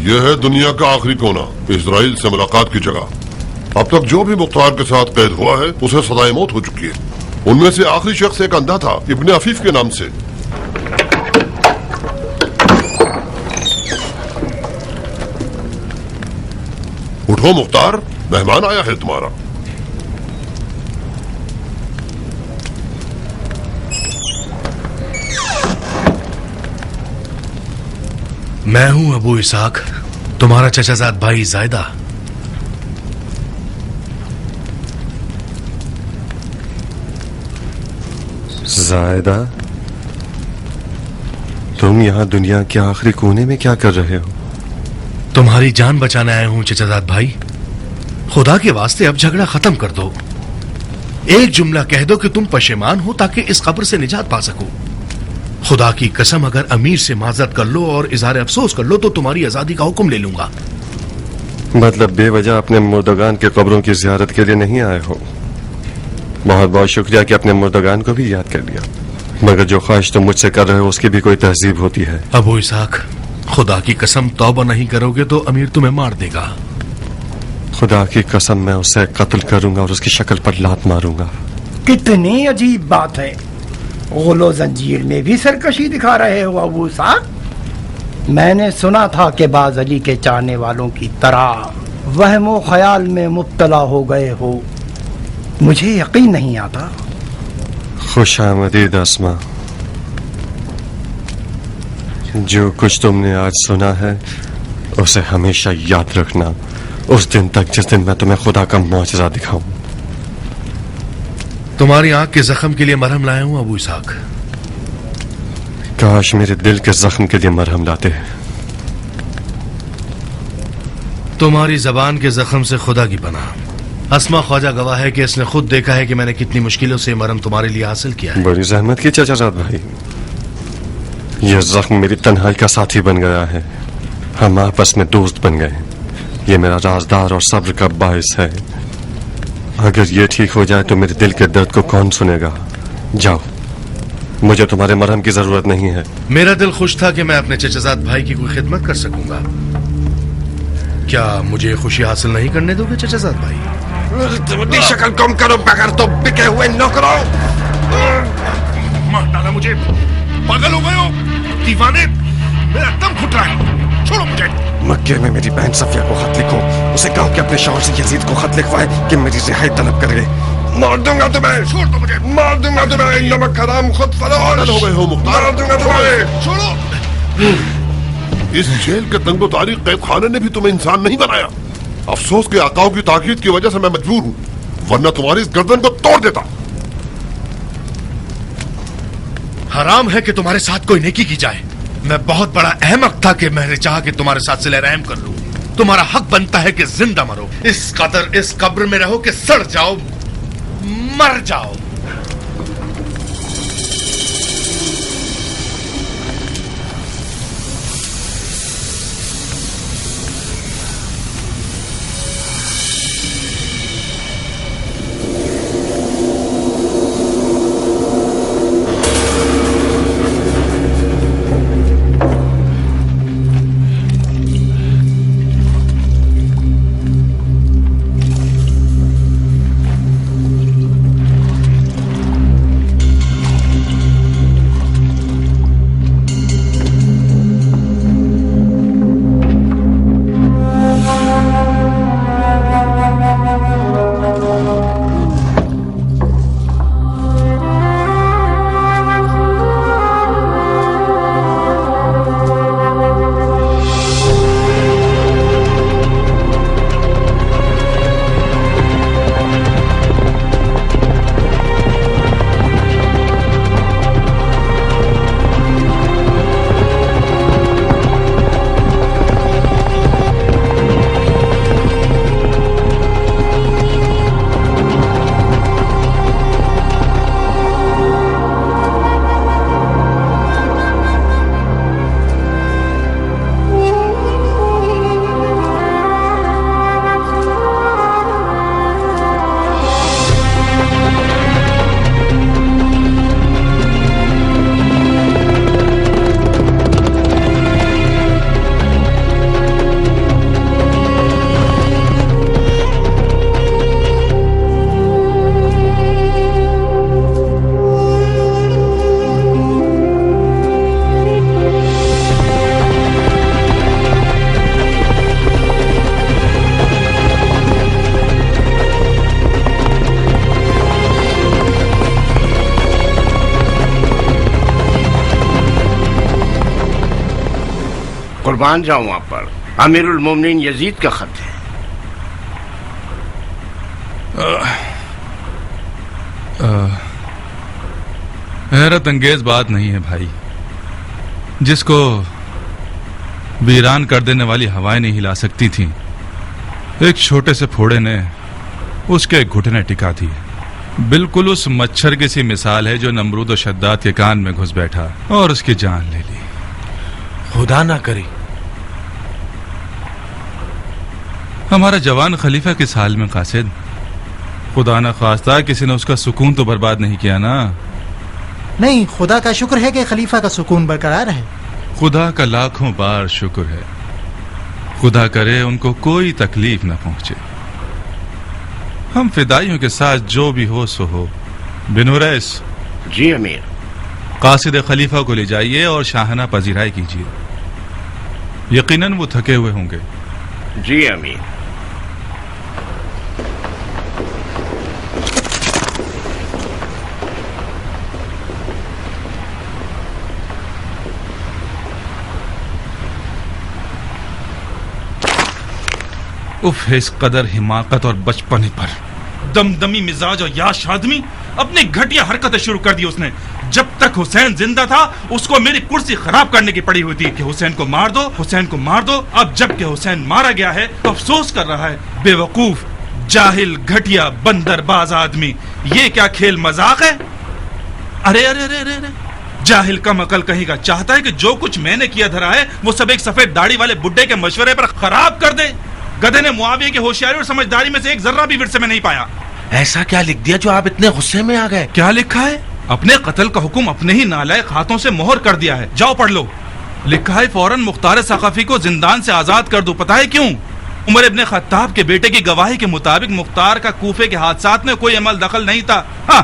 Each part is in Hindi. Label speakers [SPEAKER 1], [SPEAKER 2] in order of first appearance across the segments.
[SPEAKER 1] यह है दुनिया का आखिरी कोना, इजराइल से मुलाकात की जगह। अब तक जो भी मुख्तार के साथ कैद हुआ है उसे सजाए मौत हो चुकी है। उनमें से आखिरी शख्स एक अंधा था, इब्ने अफीफ के नाम से। उठो मुख्तार, मेहमान आया है तुम्हारा।
[SPEAKER 2] मैं हूं अबू इसाक, तुम्हारा चचाजाद भाई जायदा।
[SPEAKER 3] जायदा, तुम यहाँ दुनिया के आखिरी कोने में क्या कर रहे हो?
[SPEAKER 2] तुम्हारी जान बचाने आया हूं चचाजाद भाई। खुदा के वास्ते अब झगड़ा खत्म कर दो। एक जुमला कह दो कि तुम पशेमान हो ताकि इस कब्र से निजात पा सको। खुदा की कसम, अगर अमीर से माजरत कर लो और इजहार अफसोस कर लो तो तुम्हारी आजादी का हुक्म ले लूंगा।
[SPEAKER 3] मतलब बेवजह अपने मुर्दगान के कब्रों की जियारत के लिए नहीं आए हो? बहुत बहुत शुक्रिया कि अपने मुर्दगान को भी याद कर लिया, मगर जो ख्वाहिश तुम मुझसे कर रहे हो उसकी भी कोई तहजीब होती है।
[SPEAKER 2] अबू इसाक, खुदा की कसम, तौबा नहीं करोगे तो अमीर तुम्हें मार देगा।
[SPEAKER 3] खुदा की कसम, मैं उसे कत्ल करूंगा और उसकी शक्ल पर लात मारूंगा।
[SPEAKER 4] कितनी अजीब बात है, गोलो जंजीर में भी सरकशी दिखा रहे हो अबू इसाक। मैंने सुना था कि बाज अली के चाहने वालों की तरह वहमो ख्याल में मुब्तला हो गए हो। मुझे यकीन नहीं आता।
[SPEAKER 3] खुश आमदीद अस्मा, जो कुछ तुमने आज सुना है उसे हमेशा याद रखना, उस दिन तक जिस दिन मैं तुम्हें खुदा का मौजज़ा दिखाऊं।
[SPEAKER 2] तुम्हारी आंख के जख्म के लिए मरहम लाया हूं अबू इसाक।
[SPEAKER 3] काश मेरे दिल के जख्म के लिए मरहम लाते।
[SPEAKER 2] तुम्हारी जबान के जख्म से खुदा की पनाह। अस्मा ख्वाजा गवाह है कि इसने खुद देखा है कि मैंने कितनी मुश्किलों से मरहम तुम्हारे लिए हासिल किया है।
[SPEAKER 3] बड़ी जहमत की चचाजाद भाई। यह जख्म मेरी तन्हाई का साथी बन गया है। हम आपस में दोस्त बन गए। ये मेरा राजदार और सब्र का बायस है। अगर ये ठीक हो जाए तो मेरे दिल के दर्द को कौन सुनेगा? जाओ, मुझे तुम्हारे मरहम की जरूरत नहीं है।
[SPEAKER 2] मेरा दिल खुश था कि मैं अपने चचाजाद भाई की कोई खिदमत कर सकूंगा। क्या मुझे खुशी हासिल नहीं करने दोगे चचाजाद भाई?
[SPEAKER 3] शक्ल कम करो, बगैर तो बिके हुए नौकरों।
[SPEAKER 2] मार डाला मुझे। पागल हो गए हो दीवाने? मेरा दम घुट रहा है, छोड़ो मुझे।
[SPEAKER 3] मक्के में मेरी बहन सफिया को खत लिखो, उसे कहो कि अपने शौहर से यजीद को खत लिखवाए कि मेरी रिहाई तलब करे। मार दूंगा तुम्हें।
[SPEAKER 2] छोड़ दो मुझे।
[SPEAKER 3] मार दूंगा तुम्हें, नमक हराम खुद फरोश।
[SPEAKER 1] हो गए हो मुख्तार।
[SPEAKER 3] मार दूंगा तुम्हें।
[SPEAKER 2] छोड़ो।
[SPEAKER 1] इस जेल के तंगो तारीख कैद खाने ने भी तुम्हें इंसान नहीं बनाया। अफसोस के आकाओं की ताकीद की वजह से मैं मजबूर हूँ, वरना तुम्हारी इस गर्दन को तोड़ देता।
[SPEAKER 2] हराम है कि तुम्हारे साथ कोई नेकी की जाए। मैं बहुत बड़ा अहमक था कि मैंने चाहा कि तुम्हारे साथ सिले रहम कर लूं। तुम्हारा हक बनता है कि जिंदा मरो, इस कदर इस कब्र में रहो कि सड़ जाओ, मर जाओ।
[SPEAKER 5] कुर्बान जाऊं आप पर। अमीरुल मोमिनीन यजीद का खत है।
[SPEAKER 6] हैरत अंगेज बात नहीं है भाई, जिसको वीरान कर देने वाली हवाएं नहीं हिला सकती थी, एक छोटे से फोड़े ने उसके घुटने टिका दिए। बिल्कुल उस मच्छर की सी मिसाल है जो नमरूद और शद्दाद के कान में घुस बैठा और उसकी जान ले ली।
[SPEAKER 2] खुदा ना करे
[SPEAKER 6] हमारा जवान खलीफा किस हाल में कासिद? खुदा ना खास्ता किसी ने उसका सुकून तो बर्बाद नहीं किया ना?
[SPEAKER 7] नहीं, खुदा का शुक्र है कि खलीफा का सुकून बरकरार है।
[SPEAKER 6] खुदा का लाखों बार शुक्र है। खुदा करे उनको कोई तकलीफ न पहुंचे। हम फिदाइयों के साथ जो भी हो सो हो। बिनु रईस।
[SPEAKER 5] जी अमीर।
[SPEAKER 6] कासिद खलीफा को ले जाइए और शाहना पजीराई कीजिए। यकीनन वो थके हुए होंगे।
[SPEAKER 5] जी अमीर।
[SPEAKER 6] उफ, इस कदर हिमाकत और बचपने पर। दमदमी मिजाज और याश आदमी, अपनी घटिया हरकतें शुरू कर दी उसने। जब तक हुसैन जिंदा था उसको मेरी कुर्सी खराब करने की पड़ी हुई थी कि हुसैन को मार दो, हुसैन को मार दो। अब जबकि हुसैन मारा गया है तो अफसोस कर रहा है। बेवकूफ, जाहिल, घटिया, बंदरबाज आदमी। ये क्या खेल मजाक है? अरे अरे अरे अरे, अरे। जाहिल कम अकल कहीं का चाहता है कि जो कुछ मैंने किया धरा है वो सब एक सफेद दाढ़ी वाले बुड्ढे के मशवरे पर खराब कर दे। गधे ने मुआविया की होशियारी और समझदारी में से एक जर्रा भी विरसे में नहीं पाया।
[SPEAKER 2] ऐसा क्या लिख दिया जो आप इतने गुस्से में आ गए?
[SPEAKER 6] क्या लिखा है? अपने कत्ल का हुक्म अपने ही नालायक हाथों से मोहर कर दिया है। जाओ पढ़ लो। लिखा है फौरन मुख्तार सकाफी को जिंदान से आजाद कर दो। पता है क्यों? उमर इब्ने खत्ताब के बेटे की गवाही के मुताबिक मुख्तार का कूफे के हादसात में कोई अमल दखल नहीं था। हाँ,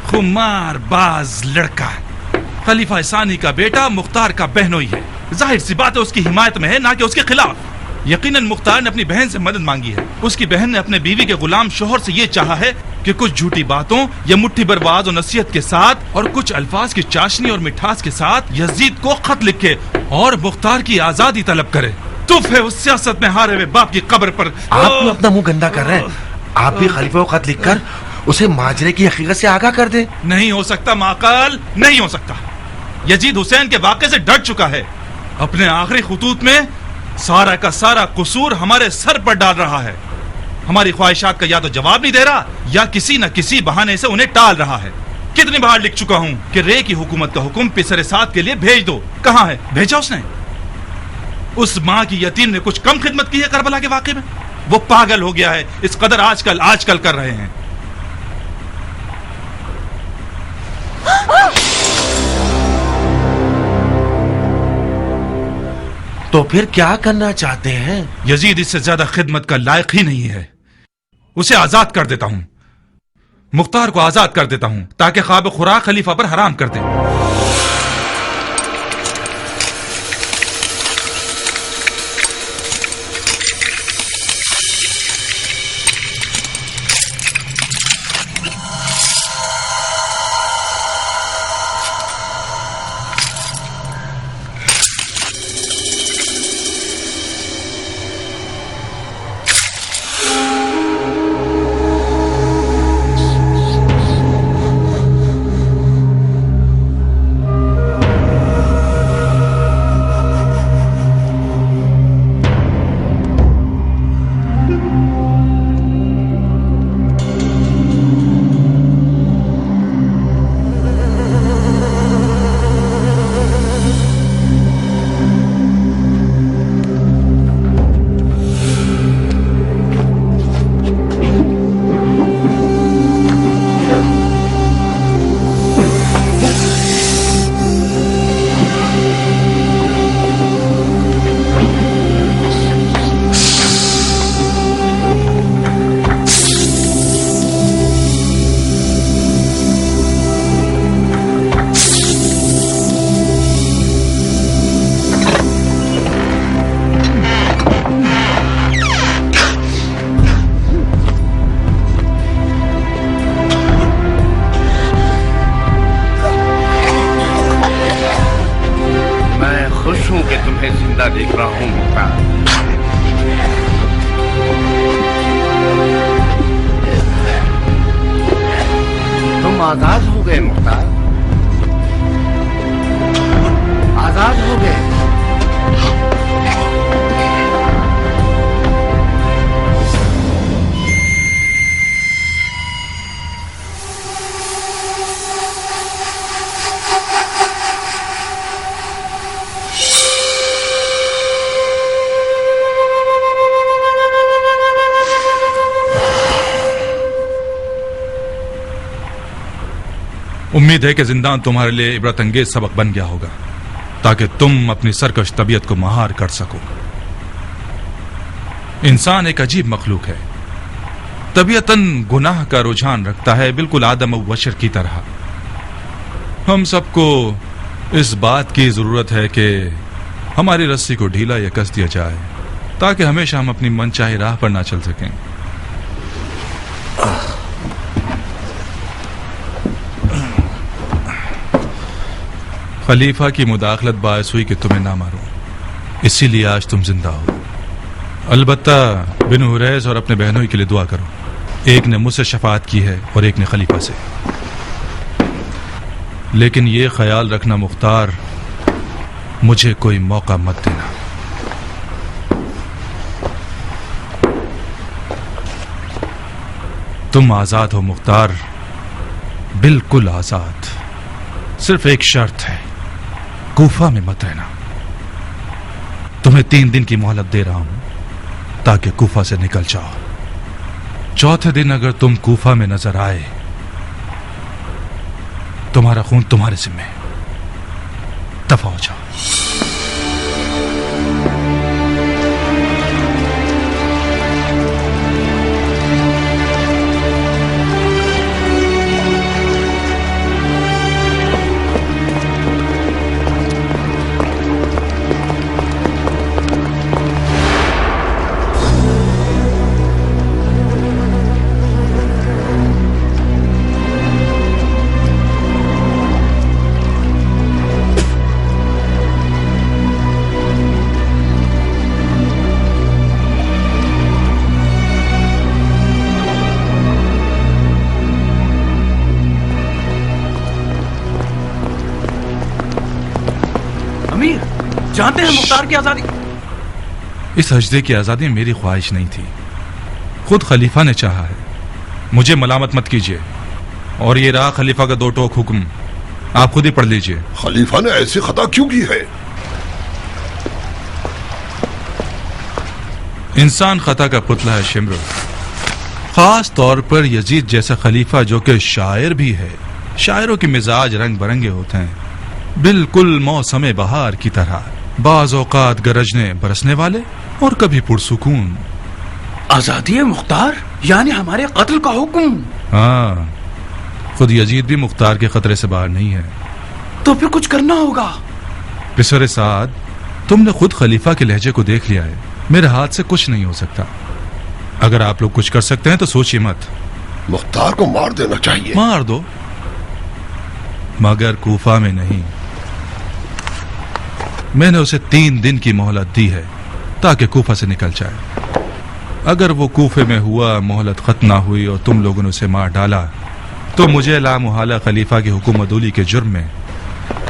[SPEAKER 6] खुमार बाज लड़का, खलीफा सानी का बेटा मुख्तार का बहनोई है। जाहिर सी बात है उसकी हिमायत में है, ना कि उसके खिलाफ। यकीनन मुख्तार ने अपनी बहन से मदद मांगी है। उसकी बहन ने अपने बीवी के गुलाम शोहर से ये चाहा है कि कुछ झूठी बातों या मुट्ठी बर्बाद और नसीहत के साथ और कुछ अल्फाज की चाशनी और मिठास के साथ यजीद को खत लिखे और मुख्तार की आजादी तलब करे। तुफ है उस सियासत में हारे हुए बाप की कब्र पर।
[SPEAKER 2] आप क्यों अपना मुंह गंदा कर रहे हैं? आप भी खलीफा को खत लिखकर उसे माजरे की हकीकत से आगाह कर दे।
[SPEAKER 6] नहीं हो सकता माकाल, नहीं हो सकता। यजीद हुसैन के वाक़े से डर चुका है। अपने आखिरी खुतूत में सारा का सारा कसूर हमारे सर पर डाल रहा है। हमारी ख्वाहिशात का या तो जवाब नहीं दे रहा या किसी न किसी बहाने से उन्हें टाल रहा है। कितनी बार लिख चुका हूं कि रे की हुकूमत का हुक्म पिसरे साथ के लिए भेज दो। कहां है? भेजा उसने? उस माँ की यतीम ने कुछ कम खिदमत की है करबला के वाक़े में? वो पागल हो गया है, इस कदर आजकल कर रहे हैं।
[SPEAKER 2] तो फिर क्या करना चाहते हैं?
[SPEAKER 6] यजीद इससे ज्यादा खिदमत का लायक ही नहीं है। उसे आजाद कर देता हूं, मुख्तार को आजाद कर देता हूं ताकि ख्वाब खुराक खलीफा पर हराम कर दे।
[SPEAKER 5] आजाद हो गए मुख्तार, आजाद हो गए।
[SPEAKER 6] उम्मीद है कि जिंदान तुम्हारे लिए इबरत अंगेज सबक बन गया होगा, ताकि तुम अपनी सरकश तबीयत को महार कर सको। इंसान एक अजीब मखलूक है, तबीयतन गुनाह का रुझान रखता है, बिल्कुल आदम और बशर की तरह। हम सबको इस बात की जरूरत है कि हमारी रस्सी को ढीला या कस दिया जाए, ताकि हमेशा हम अपनी मनचाही राह पर ना चल सकें। खलीफा की मुदाखलत बायस हुई कि तुम्हें ना मारूं, इसीलिए आज तुम जिंदा हो। अलबत्ता बिन हुरैस और अपने बहनों के लिए दुआ करो। एक ने मुझसे शफाअत की है और एक ने खलीफा से। लेकिन ये ख्याल रखना मुख्तार, मुझे कोई मौका मत देना। तुम आजाद हो मुख्तार, बिल्कुल आजाद। सिर्फ एक शर्त है, कूफा में मत रहना। तुम्हें 3 दिन की मोहलत दे रहा हूं, ताकि कूफा से निकल जाओ। चौथे दिन अगर तुम कूफा में नजर आए, तुम्हारा खून तुम्हारे जिम्मे, दफा हो जाओ।
[SPEAKER 8] जानते हैं मुख्तार की आजादी।
[SPEAKER 6] इस हजदे की आजादी मेरी ख्वाहिश नहीं थी, खुद खलीफा ने चाहा है। मुझे मलामत मत कीजिए। और ये रहा खलीफा का 2 टोक हुक्म, आप खुद ही पढ़ लीजिए।
[SPEAKER 1] खलीफा ने ऐसी खता क्यों की है?
[SPEAKER 6] इंसान खता का पुतला है शिमरो, खास तौर पर यजीद जैसा खलीफा जो कि शायर भी है। शायरों के मिजाज रंग बिरंगे होते हैं, बिल्कुल मौसम बहार की तरह, बाज औकात गरजने बरसने वाले और कभी पुरसुकून।
[SPEAKER 8] आजादी है मुख्तार, यानी हमारे कत्ल का हुक्म।
[SPEAKER 6] हाँ, खुद यजीद भी मुख्तार के खतरे से बाहर नहीं है।
[SPEAKER 8] तो फिर कुछ करना होगा।
[SPEAKER 6] पिसर साद, तुमने खुद खलीफा के लहजे को देख लिया है। मेरे हाथ से कुछ नहीं हो सकता। अगर आप लोग कुछ कर सकते हैं तो सोचिए मत।
[SPEAKER 1] मुख्तार को मार देना चाहिए।
[SPEAKER 6] मार दो, मगर कूफा में नहीं। मैंने उसे 3 दिन की मोहलत दी है, ताकि कूफा से निकल जाए। अगर वो कूफे में हुआ, मोहलत खत्म ना हुई और तुम लोगों ने उसे मार डाला, तो मुझे लामुहाला खलीफा की हुकूमतूली के जुर्म में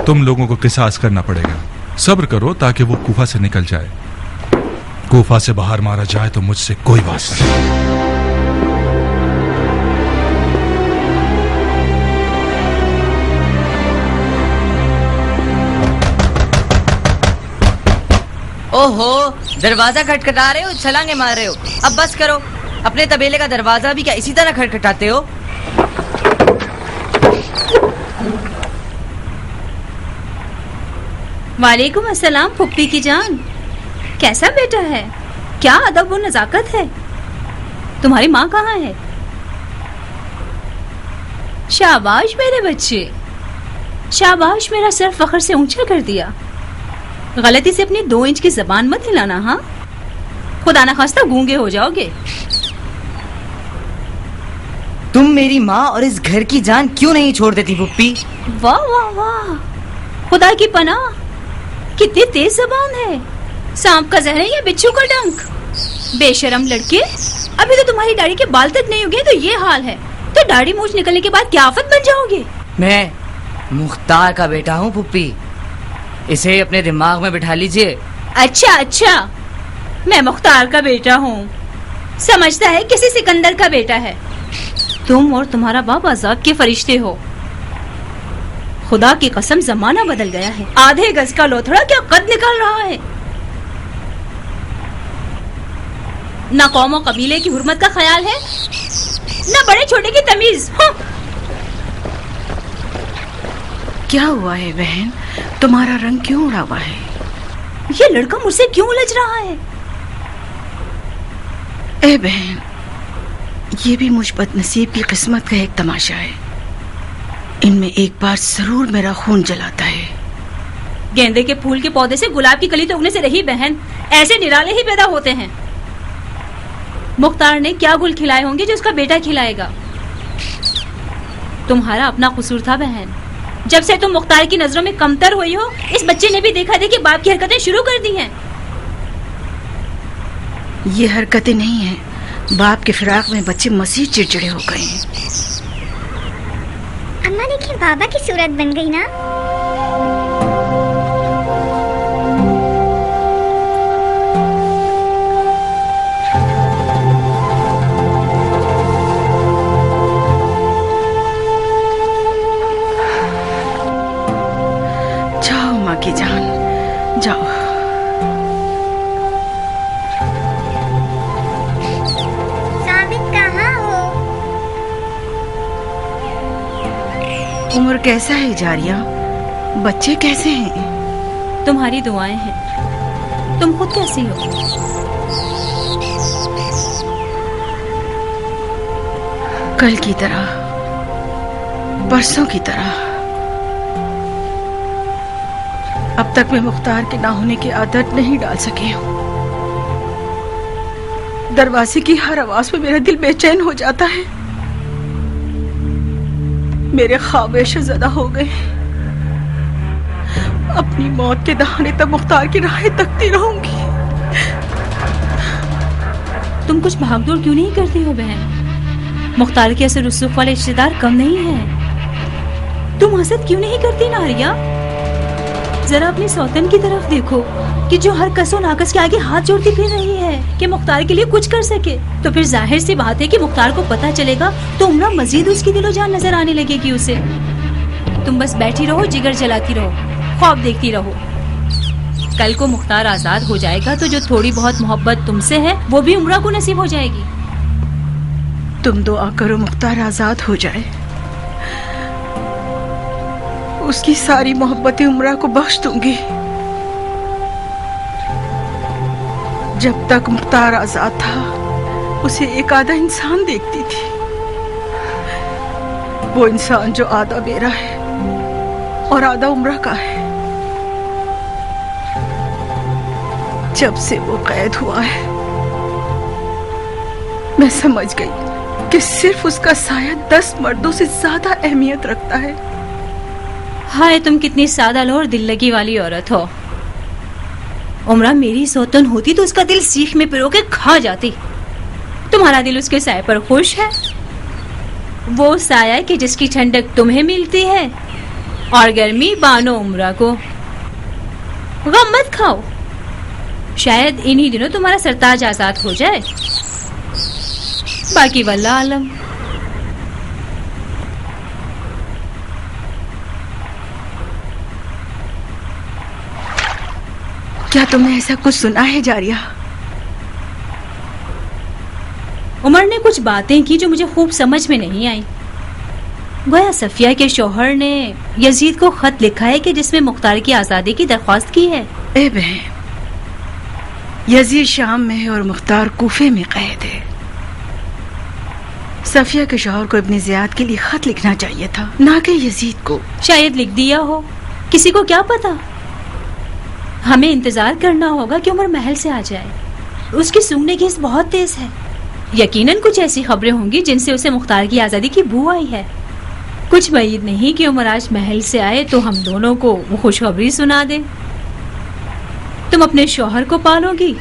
[SPEAKER 6] तुम लोगों को किसास करना पड़ेगा। सब्र करो ताकि वो कूफा से निकल जाए। कूफा से बाहर मारा जाए तो मुझसे कोई वास्ता नहीं।
[SPEAKER 9] ओहो, दरवाजा खटखटा रहे हो, छलांगे मार रहे हो। अब बस करो। अपने तबेले का दरवाजा भी क्या इसी तरह खटखटाते हो?
[SPEAKER 10] वालेकुम अस्सलाम फुप्पी की जान। कैसा बेटा है? क्या अदब और नजाकत है? तुम्हारी माँ कहाँ है? शाबाश मेरे बच्चे, शाबाश। मेरा सर फख्र से ऊंचा कर दिया। गलती से अपनी 2 इंच की जबान मत हिलाना। हाँ, खुदा ना खास्ता गूंगे हो जाओगे।
[SPEAKER 9] तुम मेरी माँ और इस घर की जान क्यों नहीं छोड़ देती पुप्पी?
[SPEAKER 10] वाह वाह वाह, खुदा की पनाह, कितनी तेज जबान है। सांप का जहर है या बिच्छू का डंक? बेशरम लड़के, अभी तो तुम्हारी दाढ़ी के बाल तक नहीं उगे तो ये हाल है। तो दाढ़ी मूछ निकलने के बाद क्या आफत बन जाओगे?
[SPEAKER 9] मैं मुख्तार का बेटा हूँ पुप्पी, इसे अपने दिमाग में बिठा लीजिए।
[SPEAKER 10] अच्छा, मैं मुख्तार का बेटा हूँ, समझता है किसी सिकंदर का बेटा है। तुम और तुम्हारा बाप अजाब के फरिश्ते हो। खुदा की कसम जमाना बदल गया है। आधे गज का लोथड़ा क्या कद निकाल रहा है। ना कौम और कबीले की हुर्मत का ख्याल है, ना बड़े छोटे की तमीज।
[SPEAKER 8] क्या हुआ है बहन, तुम्हारा रंग क्यों उड़ा हुआ है?
[SPEAKER 10] ये लड़का मुझसे क्यों उलझ रहा है?
[SPEAKER 8] ए बहन, ये भी मुझ बदनसीब की किस्मत का एक तमाशा है। इनमें एक बार जरूर मेरा खून जलाता है।
[SPEAKER 10] गेंदे के फूल के पौधे से गुलाब की कली तो उगने से रही बहन, ऐसे निराले ही पैदा होते हैं। मुख्तार ने क्या गुल खिलाए होंगे जो उसका बेटा खिलाएगा। तुम्हारा अपना कसूर था बहन। जब से तुम मुख्तार की नजरों में कमतर हुई हो, इस बच्चे ने भी देखा देखी बाप की हरकतें शुरू कर दी हैं।
[SPEAKER 8] ये हरकतें नहीं हैं, बाप के फिराक में बच्चे मसीह चिड़चिड़े हो गए हैं।
[SPEAKER 11] अम्मा देखिए, बाबा की सूरत बन गई ना।
[SPEAKER 8] जाओ माँ की जान, जाओ।
[SPEAKER 11] साबित कहाँ हो?
[SPEAKER 8] उम्र कैसा है जारिया? बच्चे कैसे हैं?
[SPEAKER 10] तुम्हारी दुआएं हैं। तुम खुद कैसी हो?
[SPEAKER 8] कल की तरह, परसों की तरह। अब तक मैं मुख्तार के ना होने की आदत नहीं डाल सकी हूँ। दरवाजे की हर आवाज पे मेरा दिल बेचैन हो जाता है। मेरे ख्वाब शज़दा हो गए। अपनी मौत के दहाने तक मुख्तार की राहें तकती रहूंगी।
[SPEAKER 10] तुम कुछ भागदौड़ क्यों नहीं करती हो बहन? मुख्तार के ऐसे रुसूख वाले रिश्तेदार कम नहीं है। तुम हसद क्यों नहीं करती नारिया? जरा अपनी सौतन की तरफ देखो कि जो हर कसो नाकस के आगे हाथ जोड़ती फिर रही है कि मुख्तार के लिए कुछ कर सके। तो फिर जाहिर सी बात है कि मुख्तार को पता चलेगा तो उम्रा मजीद उसकी दिलो जान नजर आने लगेगी उसे। तुम बस बैठी रहो, जिगर जलाती रहो, ख्वाब देखती रहो। कल को मुख्तार आजाद हो जाएगा तो जो थोड़ी बहुत मोहब्बत तुमसे है वो भी उम्रा को नसीब हो जाएगी।
[SPEAKER 8] तुम दुआ करो मुख्तार आजाद हो जाए, उसकी सारी मोहब्बतें उम्रा को बख्श दूंगी। जब तक मुख्तार आजाद था उसे एक आधा इंसान देखती थी, वो इंसान जो आधा मेरा है और आधा उम्रा का है। जब से वो कैद हुआ है मैं समझ गई कि सिर्फ उसका साया 10 मर्दों से ज्यादा अहमियत रखता है।
[SPEAKER 10] हाय, तुम कितनी सादा लो और दिल लगी वाली औरत हो। उम्रा मेरी सौतन होती तो उसका दिल सीख में पिरो के खा जाती। तुम्हारा दिल उसके साए पर खुश है। वो साया कि जिसकी ठंडक तुम्हें मिलती है और गर्मी बानो उम्रा को। गम मत खाओ, शायद इन्हीं दिनों तुम्हारा सरताज आजाद हो जाए। बाकी वल्लाह आलम।
[SPEAKER 8] क्या तुमने ऐसा कुछ सुना है जारिया?
[SPEAKER 10] उमर ने कुछ बातें की जो मुझे खूब समझ में नहीं आई। गोया सफिया के शौहर ने यजीद को खत लिखा है कि जिसमें मुख्तार की आजादी की दरख्वास्त की है।
[SPEAKER 8] ए बहन, यजीद शाम में है और मुख्तार कूफे में कैद है। सफिया के शौहर को इब्ने ज़ियाद के लिए खत लिखना चाहिए था, ना कि यजीद को।
[SPEAKER 10] शायद लिख दिया हो, किसी को क्या पता। हमें इंतजार करना होगा कि उमर महल से आ जाए। उसकी सूंघने की हिस्स बहुत तेज है। यकीनन कुछ ऐसी खबरें होंगी जिनसे उसे मुख्तार की आजादी की बू आई है। कुछ उम्मीद नहीं कि उमर आज महल से आए तो हम दोनों को वो खुशखबरी सुना दे। तुम अपने शौहर को पालोगी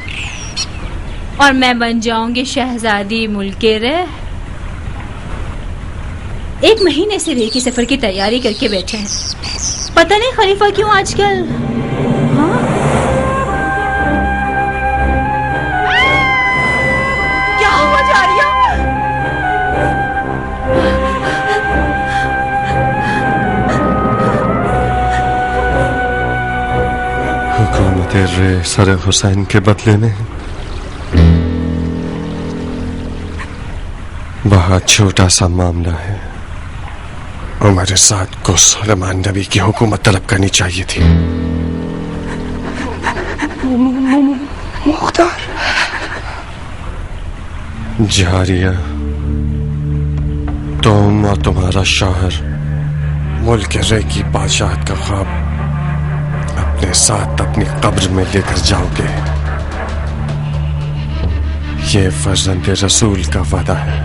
[SPEAKER 10] और मैं बन जाऊंगी शहजादी मुल्के रह। 1 महीने से रेकी सफर की तैयारी करके बैठे हैं। पता नहीं खलीफा क्यों आजकल। हाँ?
[SPEAKER 9] क्या हुआ जारिया?
[SPEAKER 3] हुकूमत रे सर हुसैन के बदले में बहुत छोटा सा मामला है। उमर साद को सुलेमान नबी की हुकूमत तलब करनी चाहिए थी।
[SPEAKER 4] मुख्तार,
[SPEAKER 3] जारिया, तुम और तुम्हारा शौहर मुल्क रे की बादशाहत का ख्वाब अपने साथ अपनी कब्र में लेकर जाओगे। ये फर्जंद रसूल का वादा है।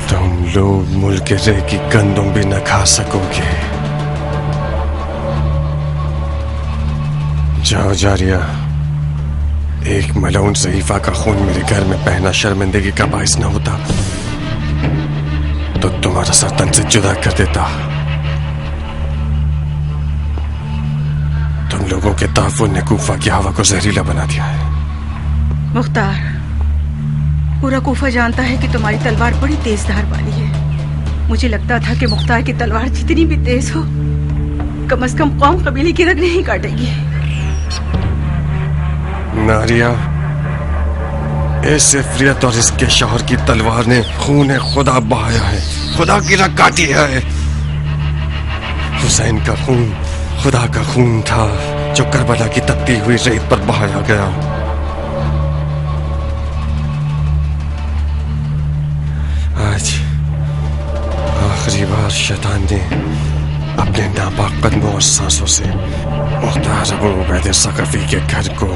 [SPEAKER 3] तुम लोग मुल्क रे की गंदम भी न खा सकोगे। जाओ जारिया, एक मलऊन सहीफा का खून मेरे घर में बहना शर्मिंदगी का बाइस न होता तो तुम्हारा सर तन से जुदा कर देता। तुम लोगों के ताफुन ने कूफा की हवा को जहरीला बना दिया है।
[SPEAKER 8] मुख्तार, पूरा कूफा जानता है कि तुम्हारी तलवार बड़ी तेज धार वाली है। मुझे लगता था कि मुख्तार की तलवार जितनी भी तेज हो, कम से कम कौम कबीले की रग नहीं काटेगी।
[SPEAKER 3] नारिया, इस इफ्रियत और इसके शौहर की तलवार ने खून खुदा बहाया है, खुदा की रग काटी है। हुसैन का खून खुदा का खून था जो करबला की तपती हुई रेत पर बहाया गया। आज आखिरी बार शैतान ने अपने नापाक कदमों और सांसों से मुख्तार अबू उबैद सकफी के घर को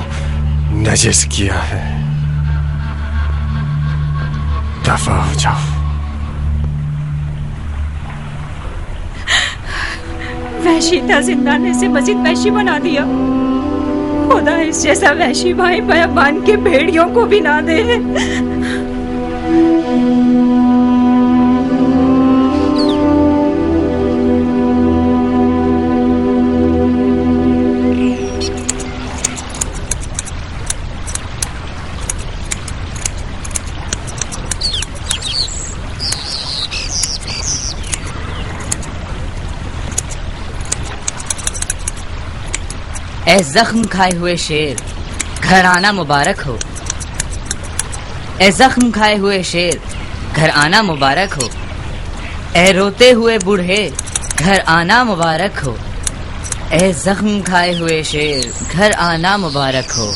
[SPEAKER 3] नजिस किया है। दफा हो जाओ।
[SPEAKER 10] वहशी था, जिंदाने से मजीद वहशी बना दिया। खुदा इस जैसा वहशी भाई बयाबान के भेड़ियों को भी ना दे।
[SPEAKER 9] ए जख्म खाए हुए शेर, घर आना मुबारक हो। ए जख्म खाए हुए शेर, घर आना मुबारक हो। ए रोते हुए बूढ़े, घर आना मुबारक हो। ए जख्म खाए हुए शेर, घर आना मुबारक हो।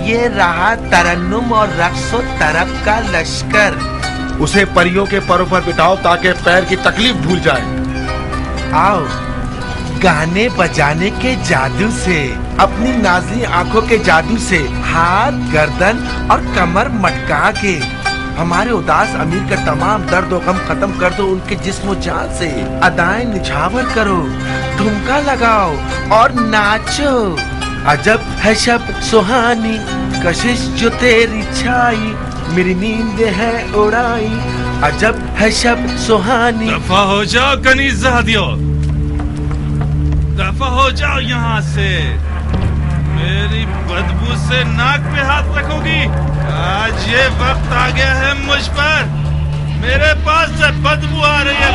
[SPEAKER 12] ये रहा तरन्नुम और रक्सो तरब का लश्कर। उसे परियों के परों पर बिठाओ ताकि पैर की तकलीफ भूल जाए। आओ, गाने बजाने के जादू से, अपनी नाज़ी आंखों के जादू से हाथ, गर्दन और कमर मटका के हमारे उदास अमीर का तमाम दर्द और गम खत्म कर दो। उनके जिस्म जान से अदाएं निछावर करो, ठुमका लगाओ और नाचो। अजब है शब सुहानी, कशिश जो तेरी छाई, मेरी नींद है उड़ाई। अजब है शब सुहानी।
[SPEAKER 6] दफा हो जाओ कनीज़ादियों, दफा हो जाओ यहाँ से। मेरी बदबू से नाक पे हाथ रखोगी? आज ये वक्त आ गया है मुझ पर। मेरे पास से बदबू आ रही है,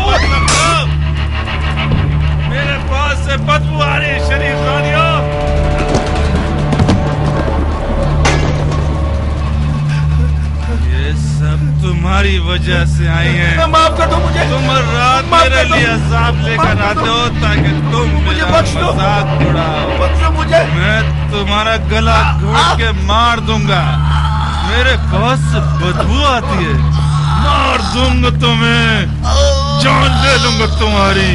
[SPEAKER 6] मेरे पास से बदबू आ रही है शरीफजादियों। तुम्हारी वजह से आई है।
[SPEAKER 12] माफ कर दो मुझे।
[SPEAKER 6] तुम रात मेरे लिए अज़ाब लेकर आते हो ताकि तुम मेरा मजाक उड़ाओ।
[SPEAKER 12] मुझे
[SPEAKER 6] मैं तुम्हारा गला घोट के मार दूंगा। मेरे पास से बदबू आती है, मार दूंगा तुम्हें। जान ले लूंगा तुम्हारी।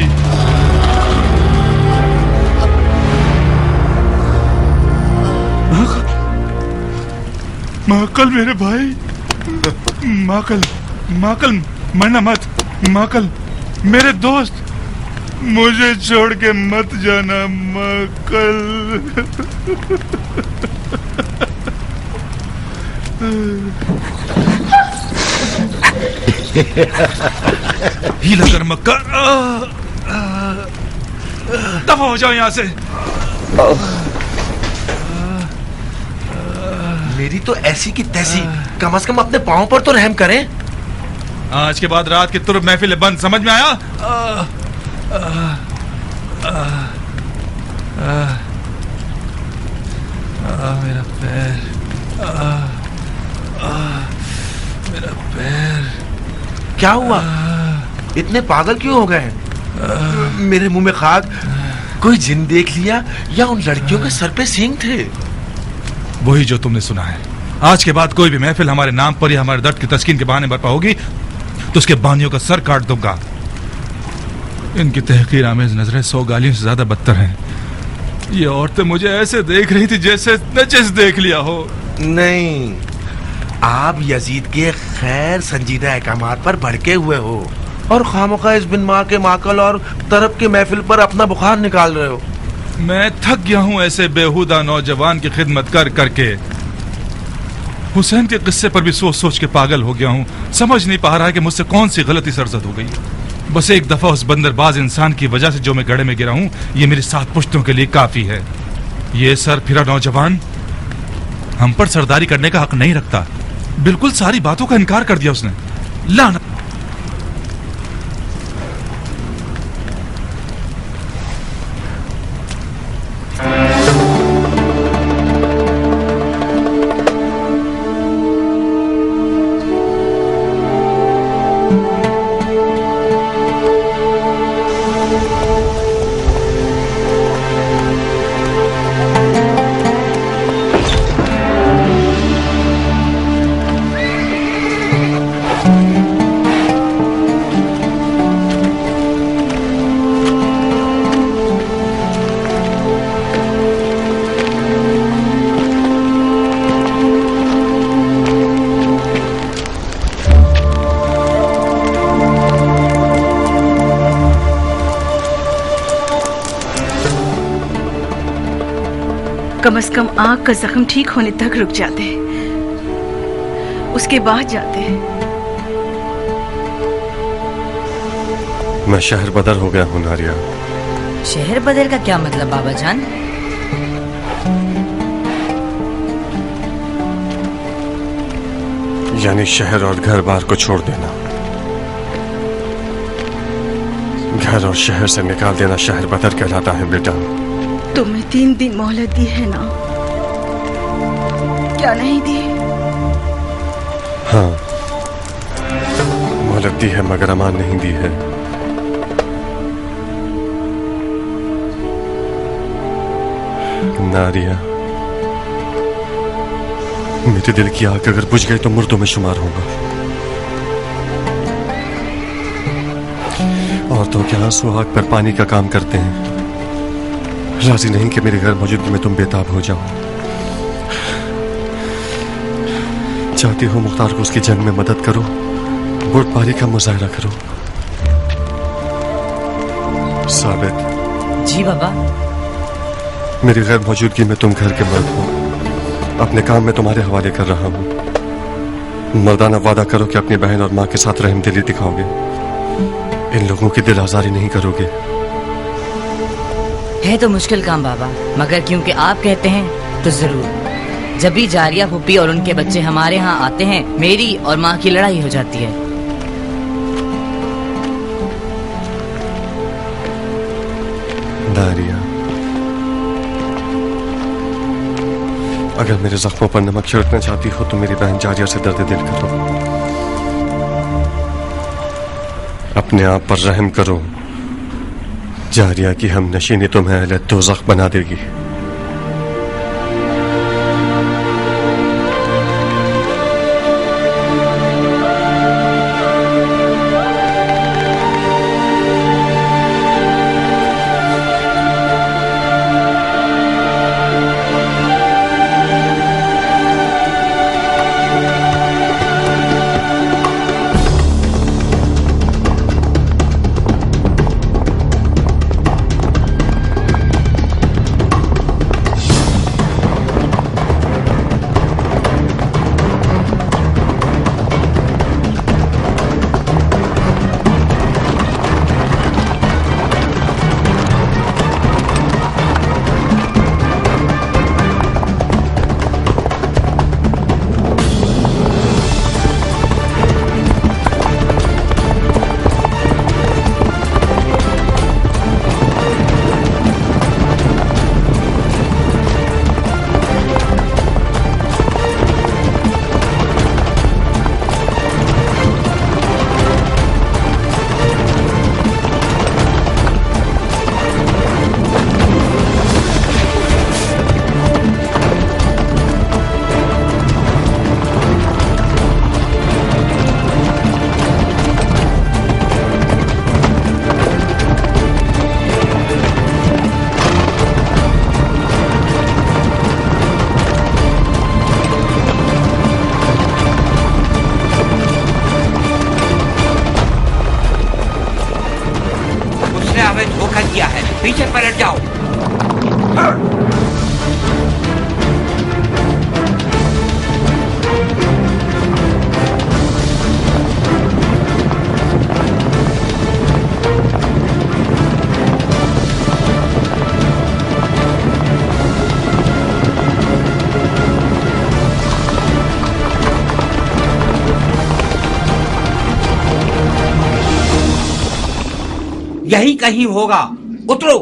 [SPEAKER 6] माकल मेरे भाई, माकल माकल मरना मत। माकल मेरे दोस्त, मुझे छोड़ के मत जाना माकल। हीला कर मक्का, दफा हो जाओ यहाँ से।
[SPEAKER 12] मेरी तो ऐसी की तैसी, कम से कम अपने पाँव पर तो रहम करें।
[SPEAKER 6] आज के बाद रात की तुर्ब महफिल बंद, समझ में आया? मेरा पैर, मेरा पैर।
[SPEAKER 12] क्या हुआ? इतने पागल क्यों हो गए? मेरे मुंह में खाक, कोई जिन देख लिया या उन लड़कियों के सर पे सींग थे?
[SPEAKER 6] वही जो तुमने सुना है। आज के बाद कोई भी महफिल हमारे नाम पर या हमारे दर्द की तस्कीन के बहाने बरपा होगी तो उसके बानियों का सर काट दूंगा। इनकी तहकीर आमेज नजरें 100 गालियों से ज्यादा बदतर हैं। ये औरतें मुझे ऐसे देख रही थी जैसे नचिस देख लिया हो।
[SPEAKER 12] नहीं, आप यजीद के खैर संजीदा अहकामात पर भड़के हुए हो और खामखा इस बिन माँ के माकल और तरफ के महफिल पर अपना बुखार निकाल रहे हो।
[SPEAKER 6] मैं थक गया हूं ऐसे बेहुदा नौजवान की खिदमत कर करके। हुसैन के किस्से पर भी सोच सोच के पागल हो गया हूं। समझ नहीं पा रहा है कि मुझसे कौन सी गलती सरजद हो गई। बस एक दफा उस बंदरबाज इंसान की वजह से जो मैं गड्ढे में गिरा हूं, ये मेरी 7 पुश्तों के लिए काफी है। ये सर फिरा नौजवान हम पर सरदारी करने का हक नहीं रखता। बिल्कुल सारी बातों का इनकार कर दिया उसने। लानत।
[SPEAKER 8] कम से कम आंख का जख्म ठीक होने तक रुक जाते, उसके बाद जाते।
[SPEAKER 3] मैं शहर बदर हो गया हूँ नारिया।
[SPEAKER 9] शहर बदल का क्या मतलब बाबा जान?
[SPEAKER 3] यानी शहर और घर बार को छोड़ देना। घर और शहर से निकाल देना शहर बदर कहलाता है बेटा।
[SPEAKER 8] तुम्हें 3 दिन मोहलत दी है ना? क्या नहीं दी?
[SPEAKER 3] हाँ, मोहलत दी है मगर अमान नहीं दी है। नारिया, मेरे दिल की आग अगर बुझ गई तो मुर्दों में शुमार होगा। औरतों के आंसू आग पर पानी का काम करते हैं। राजी नहीं कि मेरे घर मौजूदगी में तुम बेताब हो जाओ। चाहती हो मुख्तार को उसकी जंग में मदद करो, बुर्दबारी का मुजाहरा करो। साबित।
[SPEAKER 9] जी बाबा।
[SPEAKER 3] मेरी गैर मौजूदगी में तुम घर के मर्द हो। अपने काम में तुम्हारे हवाले कर रहा हूँ। मर्दाना वादा करो कि अपनी बहन और माँ के साथ रहमदिली दिखाओगे। इन लोगों की दिल आजारी नहीं करोगे।
[SPEAKER 9] है तो मुश्किल काम बाबा, मगर क्योंकि आप कहते हैं तो जरूर। जब भी जारिया फूफी और उनके बच्चे हमारे यहाँ आते हैं, मेरी और माँ की लड़ाई हो जाती है।
[SPEAKER 3] नारिया, अगर मेरे जख्मों पर नमक छिड़कना चाहती हो तो मेरी बहन जारिया से दर्द दिल करो। अपने आप पर रहम करो। जारिया की हम नशीनी तुम्हें अहले दोज़ख बना देगी।
[SPEAKER 13] पीछे पलट जाओ। यही कहीं होगा, उतरो।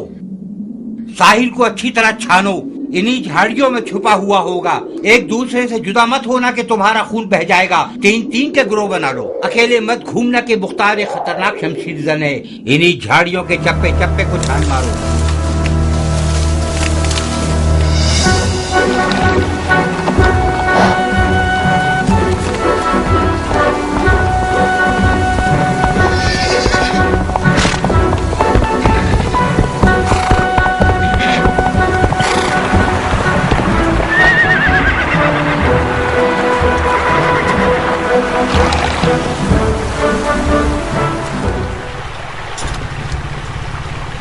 [SPEAKER 13] साहिल को अच्छी तरह छानो, इन्हीं झाड़ियों में छुपा हुआ होगा। एक दूसरे से जुदा मत होना कि तुम्हारा खून बह जाएगा। 3-3 के ग्रोह बना लो, अकेले मत घूमना कि मुख्तार एक खतरनाक शमशीर जन है। इन्हीं झाड़ियों के चप्पे चप्पे को छान मारो।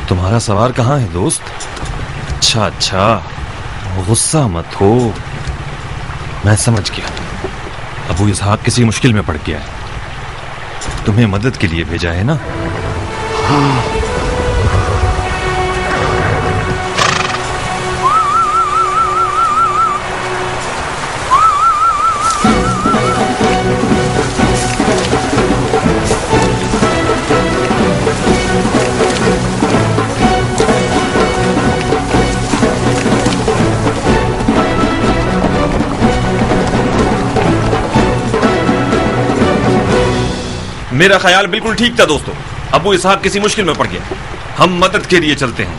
[SPEAKER 3] तुम्हारा सवार कहाँ है दोस्त? अच्छा अच्छा, गुस्सा मत हो, मैं समझ गया। अबू इसहाक किसी मुश्किल में पड़ गया है, तुम्हें मदद के लिए भेजा है ना?
[SPEAKER 14] मेरा ख्याल बिल्कुल ठीक था दोस्तों। अबू इसहाक किसी मुश्किल में पड़ गया, हम मदद के लिए चलते हैं।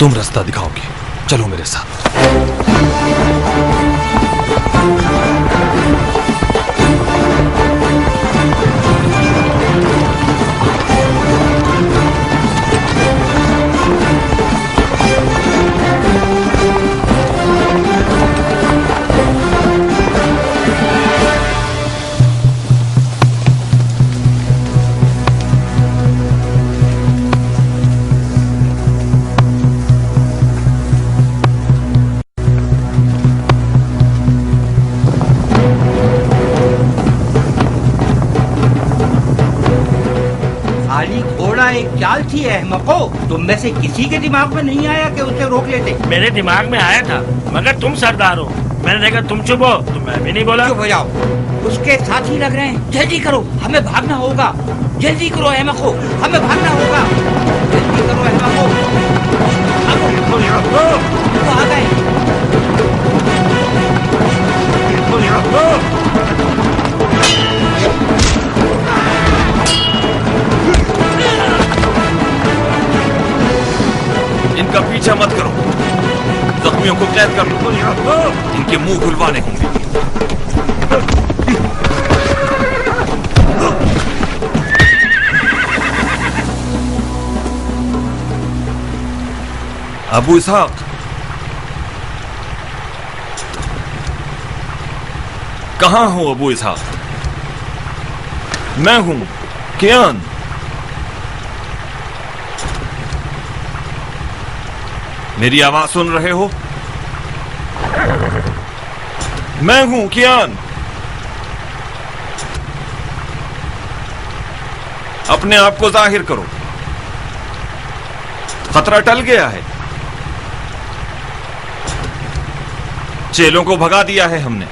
[SPEAKER 3] तुम रास्ता दिखाओगे, चलो मेरे साथ।
[SPEAKER 13] एक चाल थी अहमको, तुम में से किसी के दिमाग में नहीं आया कि उसे रोक लेते?
[SPEAKER 15] मेरे दिमाग में आया था, मगर तुम सरदार हो, मैंने देखा तुम चुप हो तो मैं भी नहीं बोला।
[SPEAKER 13] चुप हो जाओ, उसके साथी लग रहे हैं। जल्दी करो, हमें भागना होगा। जल्दी करो अहमको, हमें भागना होगा। जल्दी करो अहमको। वो आ गए।
[SPEAKER 14] इनका पीछा मत करो, जख्मियों को कैद कर लो, इनके मुंह खुलवाने होंगे। अबू इसहाक, कहां हो अबू इसहाक? मैं हूं कियान। मेरी आवाज सुन रहे हो? मैं हूं कियान। अपने आप को जाहिर करो, खतरा टल गया है। चेलों को भगा दिया है हमने।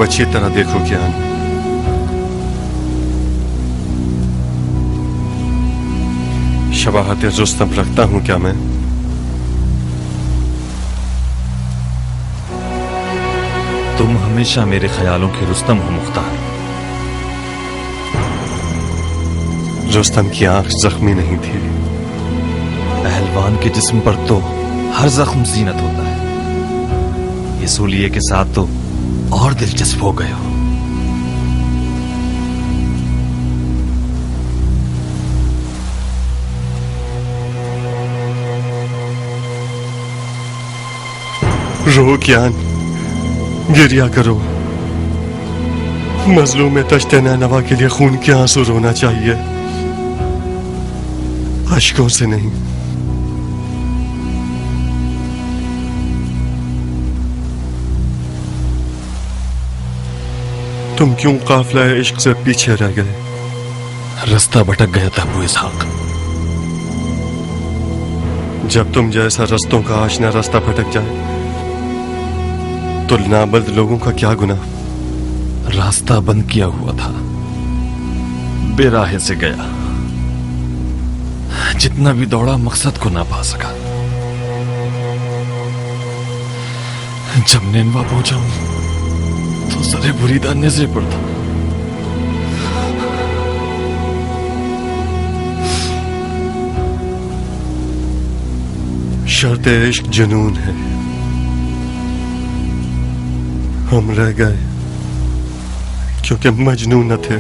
[SPEAKER 3] अच्छी तरह देखो ज्ञान। शबाहत रुस्तम रखता हूं क्या मैं?
[SPEAKER 14] तुम हमेशा मेरे ख्यालों के रुस्तम हो मुख्तार।
[SPEAKER 3] रुस्तम की आंख जख्मी नहीं थी।
[SPEAKER 14] पहलवान के जिस्म पर तो हर जख्म जीनत होता है, ये सूलिये के साथ तो और दिलचस्प हो गए हो।
[SPEAKER 3] रो ज्ञान, गिरिया करो। मजलूम तश्ते नैनवा के लिए खून के आंसू रोना चाहिए, अश्कों से नहीं। तुम क्यों काफिला इश्क से पीछे रह गए?
[SPEAKER 14] रास्ता भटक गया था अबू इसहाक।
[SPEAKER 3] जब तुम जैसा रस्तों का आशना रास्ता भटक जाए तो नाबल्द लोगों का क्या गुनाह?
[SPEAKER 14] रास्ता बंद किया हुआ था, बेराहे से गया। जितना भी दौड़ा मकसद को ना पा सका। जब नैनवा पहुंचा तो सरे बुरीदा नजरे पर था।
[SPEAKER 3] शर्त इश्क जुनून है, हम रह गए क्योंकि मजनून न थे।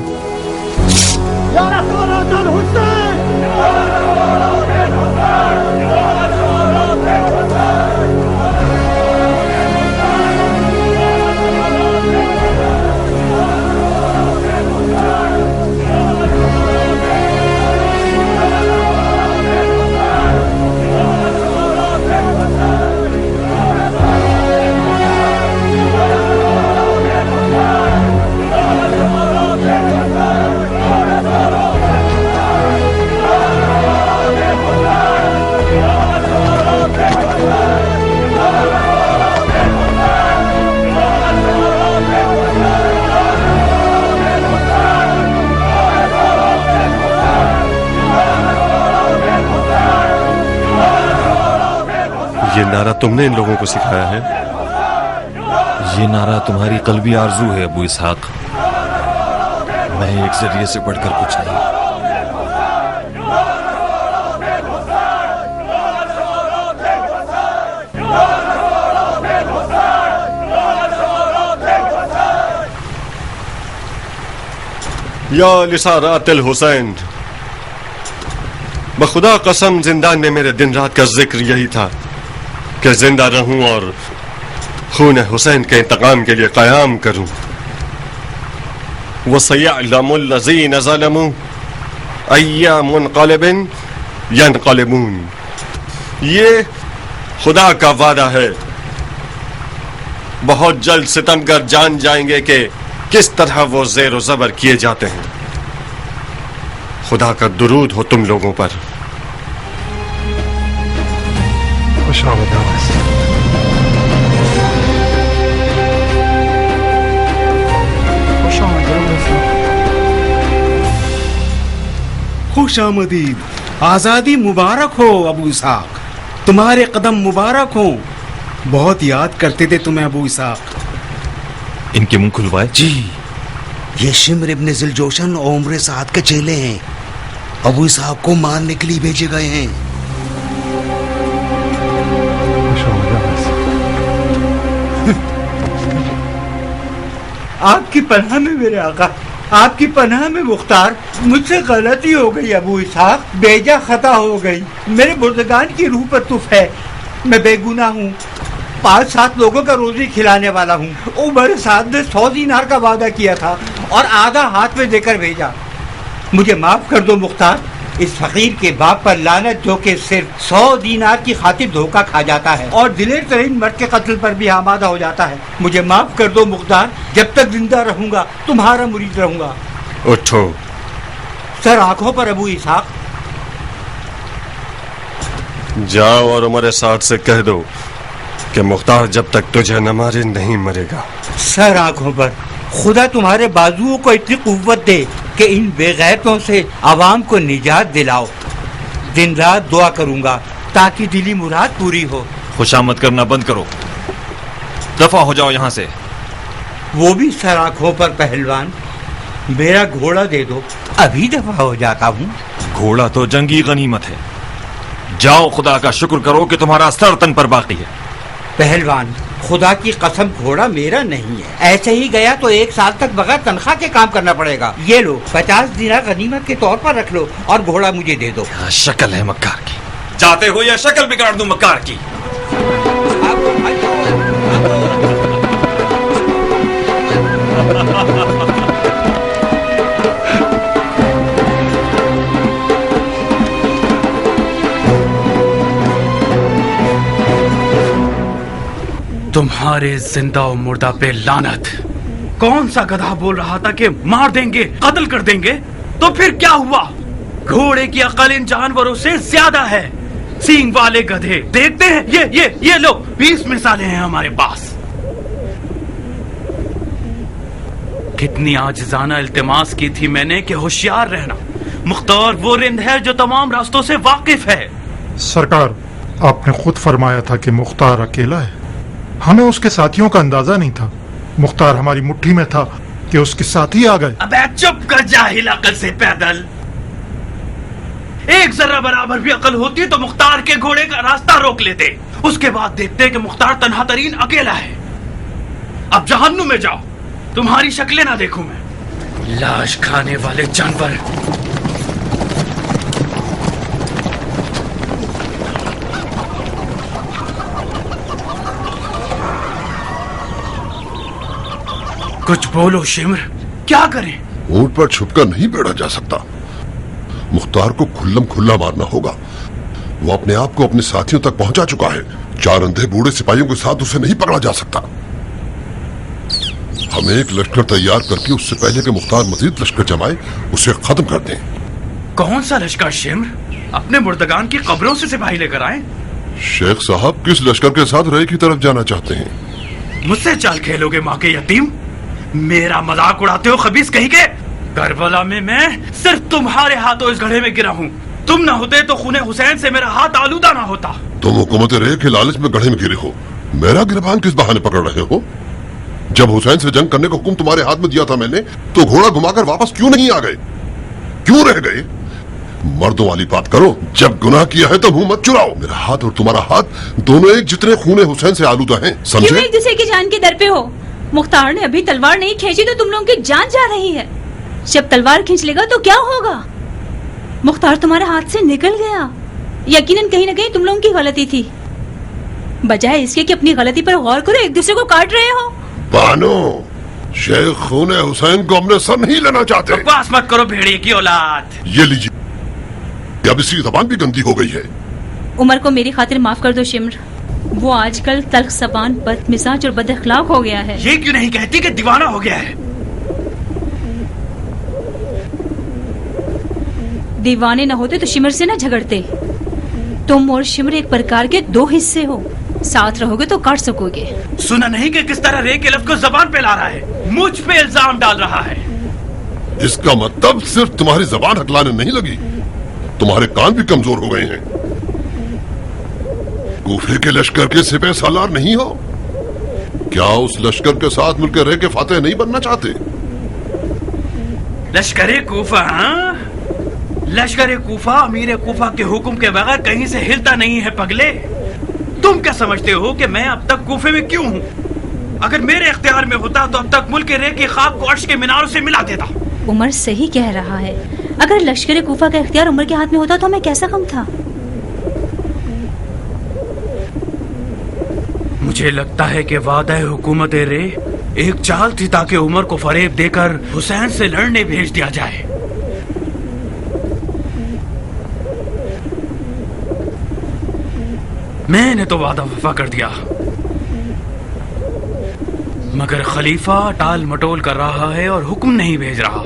[SPEAKER 3] ये नारा तुमने इन लोगों को सिखाया है?
[SPEAKER 14] ये नारा तुम्हारी कल्बी आरजू है अबू इसहाक। मैं एक जरिए से बढ़कर कुछ नहीं।
[SPEAKER 3] या लिसारातिल हुसैन, बखुदा कसम जिंदान में मेरे दिन रात का जिक्र यही था कि जिंदा रहूं और खून हुसैन के इंतकाम के लिए कयाम करूं। वसयअलमुल लज़ीन ज़लमू अय्या मुनक़लिबिन यनक़लिबून। ये खुदा का वादा है, बहुत जल्द सितमगर जान जाएंगे कि किस तरह वो ज़ेर ज़बर किए जाते हैं। खुदा का दुरूद हो तुम लोगों पर।
[SPEAKER 16] खुश आमदीद, आजादी मुबारक हो अबू इसहाक, तुम्हारे कदम मुबारक हो। बहुत याद करते थे तुम्हें अबू इसहाक।
[SPEAKER 14] इनके मुंह खुलवाए।
[SPEAKER 17] जी, ये शिमर इब्न जिलजोशन और उम्र साद के चेले हैं। अबू इसहाक को मारने के लिए भेजे गए हैं।
[SPEAKER 13] आपकी पनाह में मेरे आका, आपकी पनाह में मुख्तार। मुझसे गलती हो गई अबू इसहाक, बेजा खता हो गई। मेरे बुर्दगान की रूह पर तुफ है, मैं बेगुनाह हूँ। 5-7 लोगों का रोजी खिलाने वाला हूँ। उमर साद ने 100 दीनार का वादा किया था और आधा हाथ में देकर भेजा। मुझे माफ कर दो मुख्तार, इस फकीर के बाप पर लानत जो कि सिर्फ 100 दीनार की खातिर धोखा खा जाता है और दिलेर तरीन मर्द के कत्ल पर भी आमादा हो जाता है। मुझे माफ कर दो मुख्तार, जब तक जिंदा रहूंगा तुम्हारा मुरीद रहूंगा।
[SPEAKER 3] उठो।
[SPEAKER 13] सर आंखों पर अबू इसहाक।
[SPEAKER 3] जाओ और उमर साद से कह दो कि मुख्तार जब तक तुझे न मारे नहीं मरेगा।
[SPEAKER 13] सर आंखों पर। खुदा तुम्हारे बाजुओं को इतनी कुव्वत दे कि इन बेगैरतों से आवाम को निजात दिलाओ। दिन रात दुआ करूंगा ताकि दिली मुराद पूरी हो।
[SPEAKER 14] खुशामद करना बंद करो, दफा हो जाओ यहाँ से।
[SPEAKER 13] वो भी सराखों पर पहलवान। मेरा घोड़ा दे दो, अभी दफा हो जाता हूँ।
[SPEAKER 14] घोड़ा तो जंगी गनीमत है। जाओ, खुदा का शुक्र करो कि तुम्हारा सर तन पर बाकी है।
[SPEAKER 13] पहलवान, खुदा की कसम घोड़ा मेरा नहीं है। ऐसे ही गया तो 1 साल तक बगैर तनख्वाह के काम करना पड़ेगा। ये लो 50 दिनार गनीमत के तौर पर रख लो और घोड़ा मुझे दे दो।
[SPEAKER 14] शक्ल है मक्कार की, जाते हो या शक्ल बिगाड़ दूं मक्कार की।
[SPEAKER 6] तुम्हारे जिंदा और मुर्दा पे लानत। कौन सा गधा बोल रहा था कि मार देंगे, कत्ल कर देंगे? तो फिर क्या हुआ? घोड़े की अकल इन जानवरों से ज्यादा है। सींग वाले गधे देखते हैं, ये लो 20 मिसालें हैं हमारे पास। कितनी आजिजाना इल्तिमास की थी मैंने कि होशियार रहना। मुख्तार वो रिंद है जो तमाम रास्तों से वाकिफ है।
[SPEAKER 18] सरकार, आपने खुद फरमाया था कि मुख्तार अकेला है। हमें उसके साथियों का अंदाजा नहीं था। मुख्तार हमारी मुट्ठी में था कि उसके साथी आ गए।
[SPEAKER 6] अबे चुप कर जाहिल, अकल से पैदल। एक जरा बराबर भी अकल होती तो मुख्तार के घोड़े का रास्ता रोक लेते। उसके बाद देखते कि मुख्तार तन्हा तरीन अकेला है। अब जहन्नुम में जाओ, तुम्हारी शक्लें ना देखूं मैं। लाश खाने वाले जानवर। कुछ बोलो शिमर, क्या करें?
[SPEAKER 1] ऊंट पर छुपकर नहीं बैठा जा सकता। मुख्तार को खुल्लम खुल्ला मारना होगा। वो अपने आप को अपने साथियों तक पहुंचा चुका है। 4 अंधे बूढ़े सिपाहियों के साथ उसे नहीं पकड़ा जा सकता। हमें एक लश्कर तैयार करके उससे पहले कि मुख्तार मजीद लश्कर जमाए उसे खत्म कर दें।
[SPEAKER 6] कौन सा लश्कर शिमर? अपने मुर्दगान की कब्रों से सिपाही लेकर आए।
[SPEAKER 1] शेख साहब किस लश्कर के साथ रहे की तरफ जाना चाहते हैं?
[SPEAKER 6] मुझसे चाल खेलोगे माँ के यतीम? मेरा मजाक उड़ाते हो खबीस कहीं के? करबला में मैं सिर्फ तुम्हारे हाथों इस घड़े में गिरा हूँ। तुम ना होते तो खूने हुसैन से मेरा हाथ आलूदा ना होता।
[SPEAKER 1] तुम हुकूमत रे के लालच में गढ़े में गिरे हो। मेरा गिरबान किस बहाने पकड़ रहे हो? जब हुसैन से जंग करने का हुक्म तुम्हारे हाथ में दिया था मैंने, तो घोड़ा घुमाकर वापस क्यों नहीं आ गए? क्यों रह गए? मर्दों वाली बात करो। जब गुनाह किया है तो मुंह मत चुराओ। मेरा हाथ और तुम्हारा हाथ दोनों एक जितने खूने हुसैन से आलूदा हैं, समझे?
[SPEAKER 10] क्यों एक दूसरे की जान के दर पे हो? मुख्तार ने अभी तलवार नहीं खींची तो तुम लोगों की जान जा रही है। जब तलवार खींच लेगा तो क्या होगा? मुख्तार तुम्हारे हाथ से निकल गया। यकीनन कहीं ना कहीं तुम लोगों की गलती थी। बजाय इसके कि अपनी गलती पर गौर करो, एक दूसरे को काट रहे हो।
[SPEAKER 1] बानो, शेख खूने हुसैन को अपने सर नहीं लेना चाहते।
[SPEAKER 6] बकवास मत करो भेड़िए की औलाद।
[SPEAKER 1] ये लीजिए, अब इसकी जबान भी गंदी हो गई है।
[SPEAKER 10] उमर को मेरी खातिर माफ कर दो शिमर। वो आजकल तल्ख ज़बान, बदमिजाज और बदअखलाक हो गया है।
[SPEAKER 6] ये क्यों नहीं कहती कि दीवाना हो गया है?
[SPEAKER 10] दीवाने ना होते तो शिमर से ना झगड़ते। तुम और शिमर एक प्रकार के 2 हिस्से हो। साथ रहोगे तो काट सकोगे।
[SPEAKER 6] सुना नहीं कि किस तरह रे के लफ्ज़ को जबान पे ला रहा है, मुझ पे इल्जाम डाल रहा है।
[SPEAKER 1] इसका मतलब सिर्फ तुम्हारी जबान हकलाने नहीं लगी, तुम्हारे कान भी कमजोर हो गए हैं। कूफे के लश्कर के सिपह सालार नहीं हो? क्या उस लश्कर के साथ मिलकर रह के फातेह नहीं बनना चाहते?
[SPEAKER 6] लश्करे कूफा? हाँ, लश्करे कूफा अमीर कूफा के हुक्म के बगैर कहीं से हिलता नहीं है पगले। तुम क्या समझते हो कि मैं अब तक कूफे में क्यों हूँ? अगर मेरे इख्तियार में होता तो अब तक मुल्क के रे की खाक को अर्श के मीनारों से मिला देता।
[SPEAKER 10] उमर सही कह रहा है। अगर लश्कर कूफा का इख्तियार उमर के हाथ में होता तो हमें कैसा कम था।
[SPEAKER 6] मुझे लगता है कि वादा हुकूमत रे एक चाल थी ताकि उमर को फरेब देकर हुसैन से लड़ने भेज दिया जाए। मैंने तो वादा वफा कर दिया, मगर खलीफा टाल मटोल कर रहा है और हुक्म नहीं भेज रहा।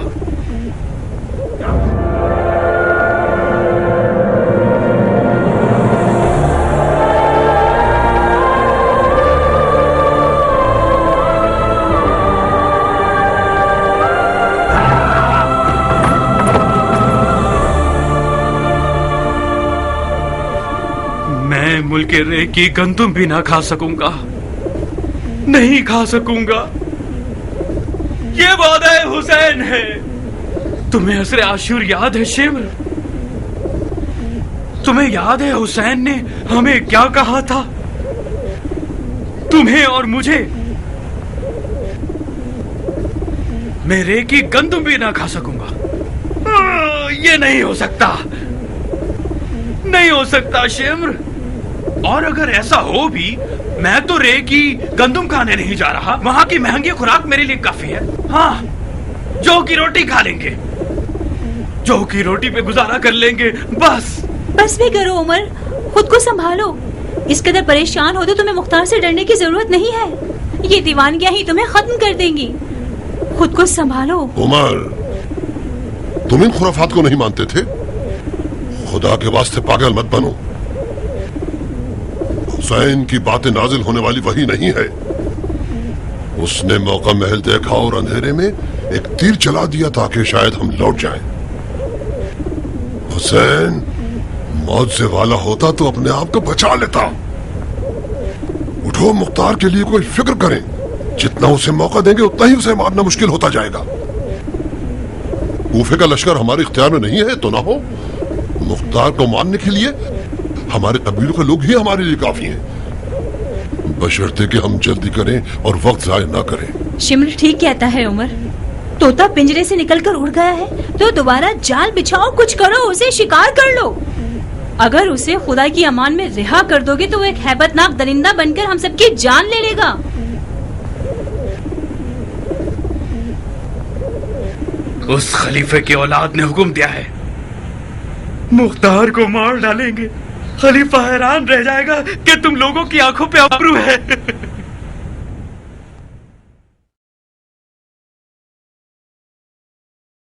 [SPEAKER 19] मैं मुल्क रे की गंदुम भी ना खा सकूंगा, नहीं खा सकूंगा। ये वादा हुसैन है। तुम्हें असर आशूर याद है शिम्र? तुम्हें याद है हुसैन ने हमें क्या कहा था? तुम्हें और मुझे। मैं रे की गंदुम भी ना खा सकूंगा। ये नहीं हो सकता, नहीं हो सकता शिम्र। और अगर ऐसा हो भी, मैं तो रे की गंदुम खाने नहीं जा रहा। वहां की महंगी खुराक मेरे लिए काफी है। हाँ, जौ की रोटी खा लेंगे, जौ की रोटी पे गुजारा कर लेंगे, बस।
[SPEAKER 10] बस भी करो उमर, खुद को संभालो। इस कदर परेशान हो तो तुम्हें मुख्तार से डरने की जरूरत नहीं है। ये दीवानगियां ही तुम्हें खत्म कर देंगी। खुद को संभालो।
[SPEAKER 1] उमर, तुम इन खुराफात को नहीं मानते थे? खुदा के वास्ते पागल मत बनो। हुसैन की बातें नाजिल होने वाली वही नहीं है। उसने मौका महल देखा और अंधेरे में एक तीर चला दिया ताकि शायद हम लौट जाएं। हुसैन मौत से वाला होता तो अपने आप को बचा लेता। उठो, मुख्तार के लिए कोई फिक्र करें। जितना उसे मौका देंगे उतना ही उसे मारना मुश्किल होता जाएगा। कूफे का लश्कर हमारे इख्तियार में नहीं है तो ना हो। मुख्तार को मारने के लिए हमारे कबीलों के लोग ही हमारे लिए काफी हैं, बशर्ते कि हम जल्दी करें और वक्त जाया ना करें।
[SPEAKER 10] शिम्र ठीक कहता है उमर। तोता पिंजरे से निकलकर उड़ गया है तो दोबारा जाल बिछाओ, कुछ करो, उसे शिकार कर लो। अगर उसे खुदा की अमान में रिहा कर दोगे तो वो एक हैबतनाक दरिंदा बनकर हम सबकी जान ले लेगा।
[SPEAKER 19] उस खलीफे की औलाद ने हुक्म दिया है, मुख्तार को मार डालेंगे। खलीफा हैरान रह जाएगा कि तुम लोगों की आंखों पे आबरू है।